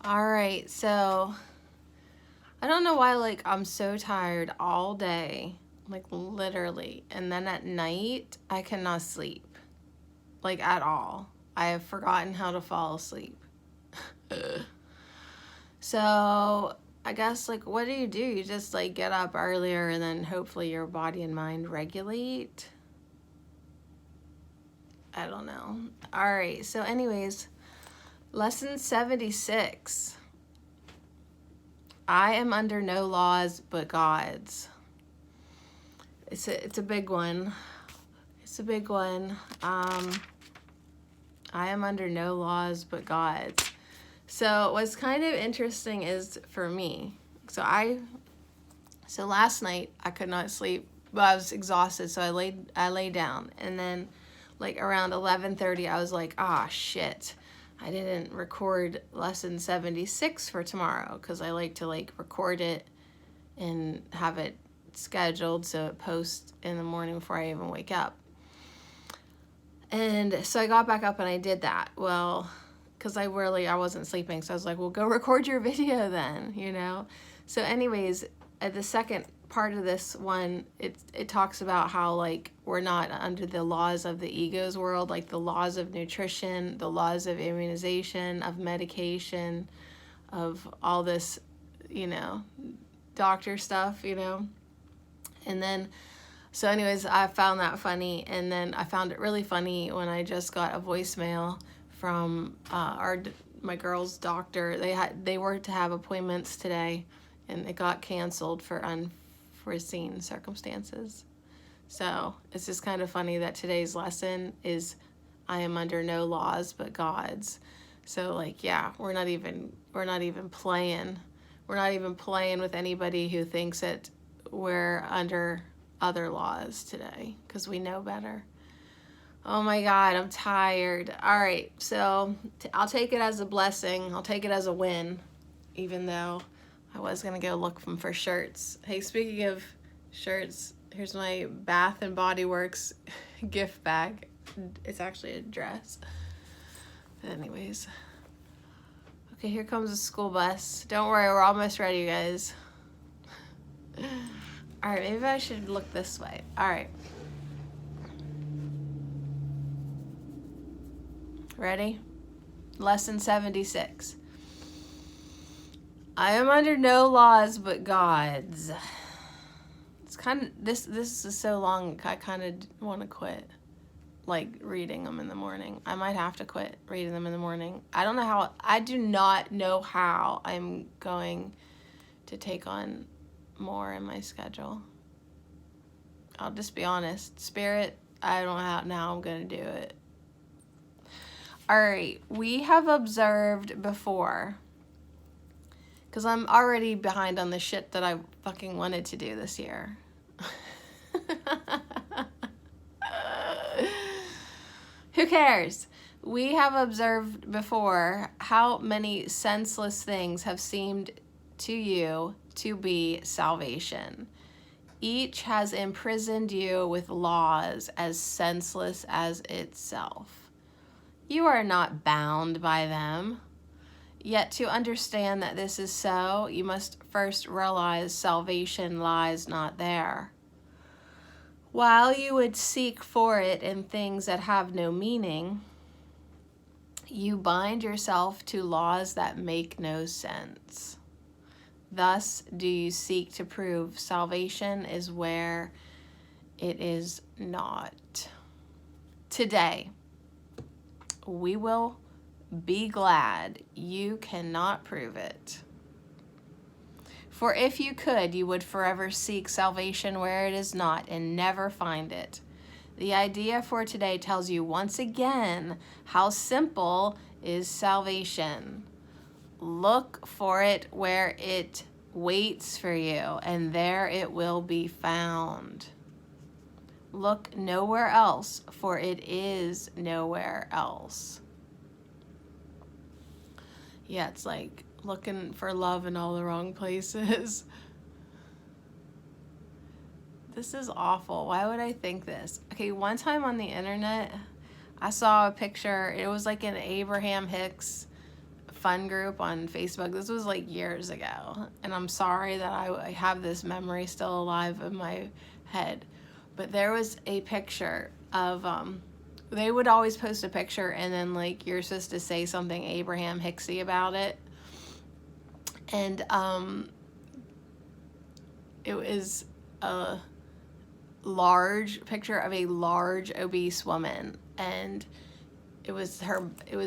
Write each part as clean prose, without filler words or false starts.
All right, so I don't know why, like, I'm so tired all day, like, literally. And then at night, I cannot sleep, like, at all. I have forgotten how to fall asleep. So, I guess, like, what do? You just, like, get up earlier and then hopefully your body and mind regulate? I don't know. All right, so, anyways, lesson 76. I am under no laws but God's. It's a big one. It's a big one. I am under no laws but God's. So what's kind of interesting is for me. So last night I could not sleep, but I was exhausted, so I laid down, and then like around 11:30 I was like, ah, shit. I didn't record lesson 76 for tomorrow because I like to like record it and have it scheduled so it posts in the morning before I even wake up. And so I got back up and I did that. Well, because I wasn't sleeping, so I was like, well, go record your video then, you know? So anyways, at the second part of this one, it talks about how, like, we're not under the laws of the ego's world, like the laws of nutrition, the laws of immunization, of medication, of all this, you know, doctor stuff, you know? And then, so anyways, I found that funny, and then I found it really funny when I just got a voicemail from my girl's doctor. They were to have appointments today, and it got canceled for unforeseen circumstances. So it's just kind of funny that today's lesson is I am under no laws but God's. So, like, yeah, we're not even playing. We're not even playing with anybody who thinks that we're under other laws today, because we know better. Oh my God, I'm tired. All right, so I'll take it as a blessing. I'll take it as a win, even though I was going to go look for shirts. Hey, speaking of shirts, here's my Bath and Body Works gift bag. It's actually a dress. But anyways. Okay, here comes the school bus. Don't worry, we're almost ready, you guys. All right, maybe I should look this way. All right. Ready? Lesson 76. I am under no laws but God's. It's kind of, this is so long, I kind of want to quit, like, reading them in the morning. I might have to quit reading them in the morning. I do not know how I'm going to take on more in my schedule. I'll just be honest. Spirit, I don't know how I'm going to do it. All right, we have observed before, because I'm already behind on the shit that I fucking wanted to do this year. Who cares? We have observed before how many senseless things have seemed to you to be salvation. Each has imprisoned you with laws as senseless as itself. You are not bound by them. Yet to understand that this is so, you must first realize salvation lies not there. While you would seek for it in things that have no meaning, you bind yourself to laws that make no sense. Thus do you seek to prove salvation is where it is not. Today, we will be glad you cannot prove it. For if you could, you would forever seek salvation where it is not and never find it. The idea for today tells you once again how simple is salvation. Look for it where it waits for you, and there it will be found. Look nowhere else, for it is nowhere else. Yeah, it's like looking for love in all the wrong places. This is awful. Why would I think this? Okay, one time on the internet, I saw a picture. It was like an Abraham Hicks fun group on Facebook. This was like years ago, and I'm sorry that I have this memory still alive in my head. But there was a picture of, they would always post a picture, and then like you're supposed to say something Abraham Hicksy about it. And it was a large picture of a large obese woman, and it was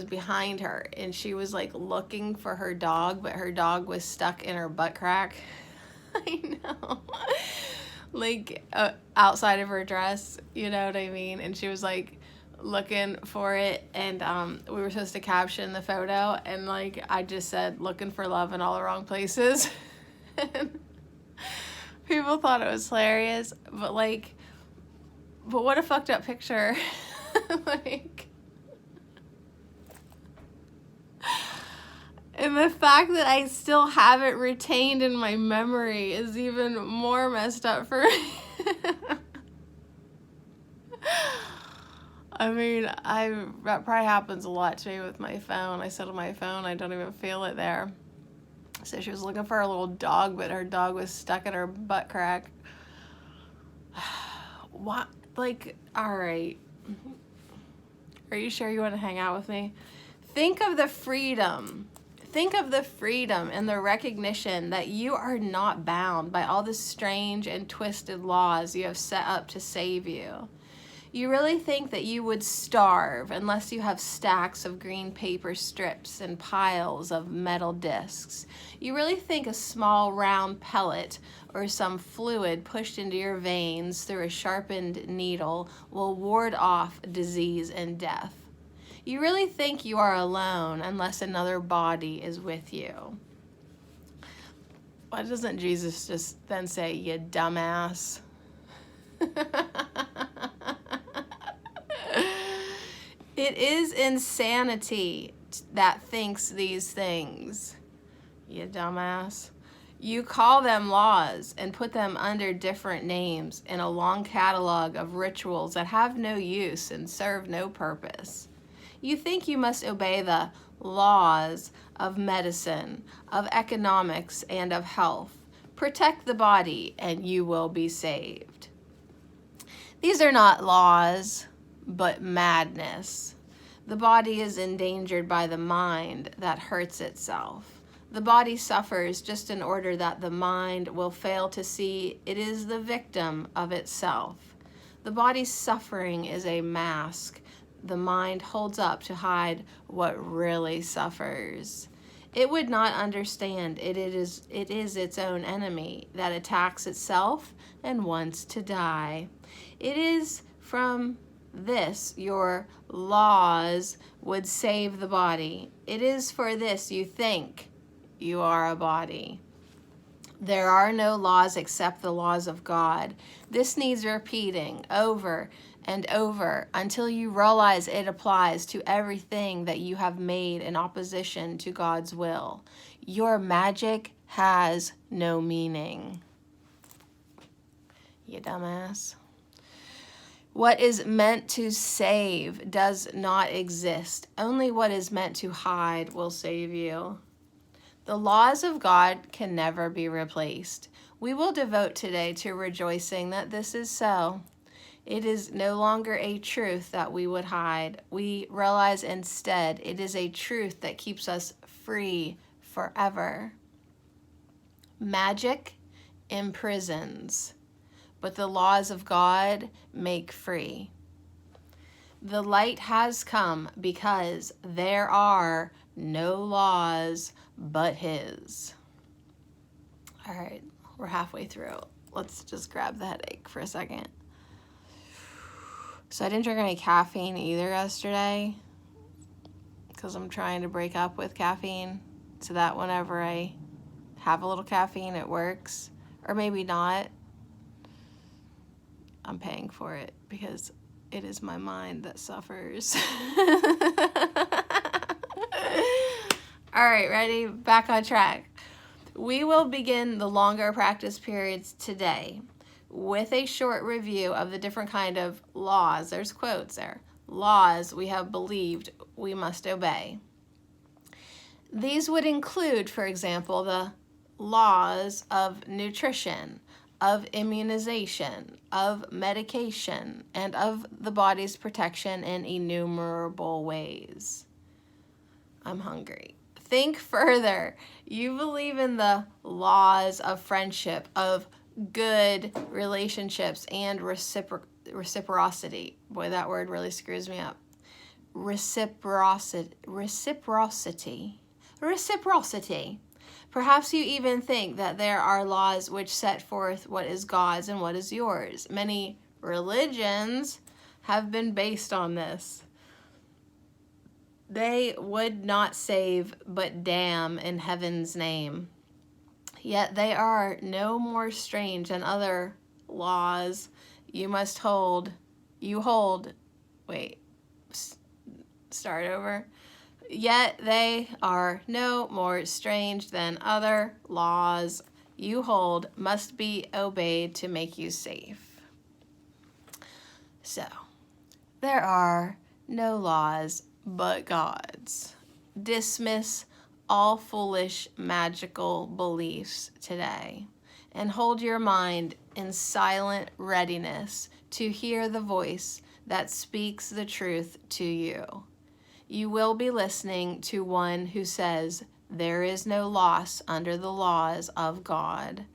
behind her, and she was like looking for her dog, but her dog was stuck in her butt crack. I know. Like outside of her dress, you know what I mean? And she was like looking for it, and we were supposed to caption the photo, and like I just said, looking for love in all the wrong places. And people thought it was hilarious, but what a fucked up picture. Like, and the fact that I still have it retained in my memory is even more messed up for me. I mean, that probably happens a lot to me with my phone. I set on my phone, I don't even feel it there. So she was looking for her little dog, but her dog was stuck in her butt crack. What? Like, all right. Are you sure you want to hang out with me? Think of the freedom. Think of the freedom and the recognition that you are not bound by all the strange and twisted laws you have set up to save you. You really think that you would starve unless you have stacks of green paper strips and piles of metal discs. You really think a small round pellet or some fluid pushed into your veins through a sharpened needle will ward off disease and death. You really think you are alone unless another body is with you. Why doesn't Jesus just then say, you dumbass? It is insanity that thinks these things, you dumbass. You call them laws and put them under different names in a long catalog of rituals that have no use and serve no purpose. You think you must obey the laws of medicine, of economics, and of health. Protect the body and you will be saved. These are not laws, but madness. The body is endangered by the mind that hurts itself. The body suffers just in order that the mind will fail to see it is the victim of itself. The body's suffering is a mask the mind holds up to hide what really suffers. It would not understand it is its own enemy that attacks itself and wants to die. It is from this your laws would save the body. It is for this you think you are a body. There are no laws except the laws of God. This needs repeating over and over until you realize it applies to everything that you have made in opposition to God's will. Your magic has no meaning. You dumbass. What is meant to save does not exist. Only what is meant to hide will save you. The laws of God can never be replaced. We will devote today to rejoicing that this is so. It is no longer a truth that we would hide. We realize instead it is a truth that keeps us free forever. Magic imprisons, but the laws of God make free. The light has come because there are no laws but His. All right, we're halfway through. Let's just grab the headache for a second. So I didn't drink any caffeine either yesterday because I'm trying to break up with caffeine so that whenever I have a little caffeine, it works. Or maybe not. I'm paying for it because it is my mind that suffers. All right, ready? Back on track. We will begin the longer practice periods today with a short review of the different kind of laws. There's quotes there. Laws we have believed we must obey. These would include, for example, the laws of nutrition, of immunization, of medication, and of the body's protection in innumerable ways. I'm hungry. Think further. You believe in the laws of friendship, of good relationships, and reciprocity. Boy, that word really screws me up. Reciprocity. Perhaps you even think that there are laws which set forth what is God's and what is yours. Many religions have been based on this. They would not save but damn in heaven's name. Yet they are no more strange than other laws Yet they are no more strange than other laws you hold must be obeyed to make you safe. So, there are no laws but God's. Dismiss all foolish magical beliefs today and hold your mind in silent readiness to hear the voice that speaks the truth to you. You will be listening to one who says, there is no loss under the laws of God.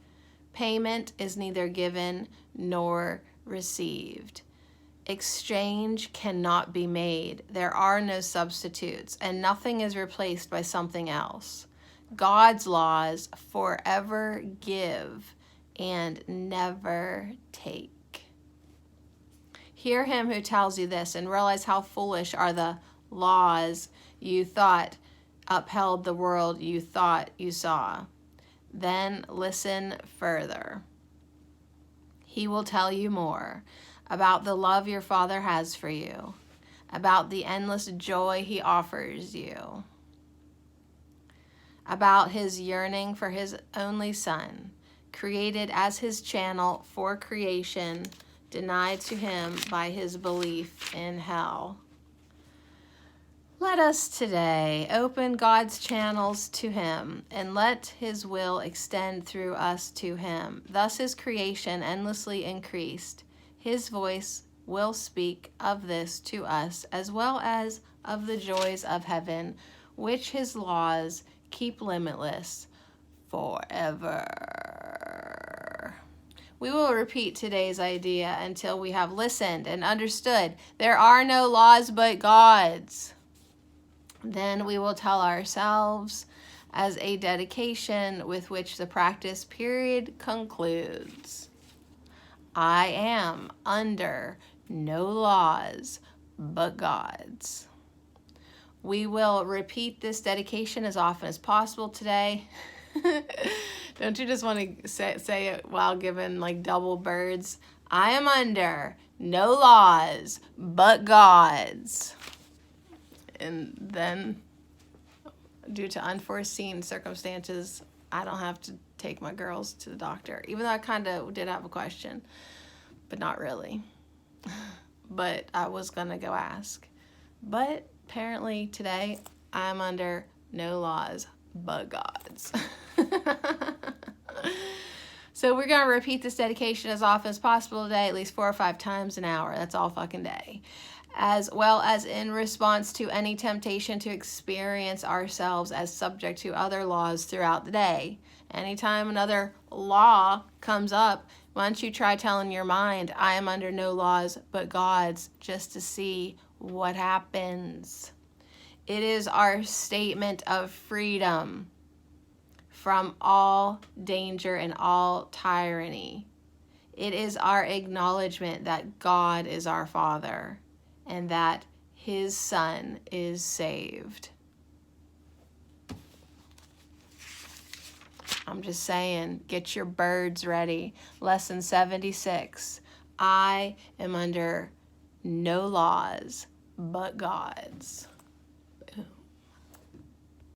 Payment is neither given nor received. Exchange cannot be made. There are no substitutes, and nothing is replaced by something else. God's laws forever give and never take. Hear him who tells you this and realize how foolish are the laws you thought upheld the world you thought you saw. Then listen further. He will tell you more about the love your Father has for you, about the endless joy he offers you, about his yearning for his only Son, created as his channel for creation, denied to him by his belief in hell. Let us today open God's channels to him and let his will extend through us to him. Thus is creation endlessly increased. His voice will speak of this to us as well as of the joys of heaven, which his laws keep limitless forever. We will repeat today's idea until we have listened and understood there are no laws but God's. Then we will tell ourselves as a dedication with which the practice period concludes. I am under no laws but God's. We will repeat this dedication as often as possible today. Don't you just want to say it while giving like double birds? I am under no laws but God's. And then, due to unforeseen circumstances, I don't have to take my girls to the doctor, even though I kind of did have a question, but not really. But I was going to go ask. But apparently today, I'm under no laws but God's. So we're going to repeat this dedication as often as possible today, at least 4 or 5 times an hour. That's all fucking day. As well as in response to any temptation to experience ourselves as subject to other laws throughout the day. Anytime another law comes up, why don't you try telling your mind, I am under no laws but God's, just to see what happens. It is our statement of freedom from all danger and all tyranny. It is our acknowledgement that God is our Father and that his Son is saved. I'm just saying, get your birds ready. Lesson 76. I am under no laws but God's.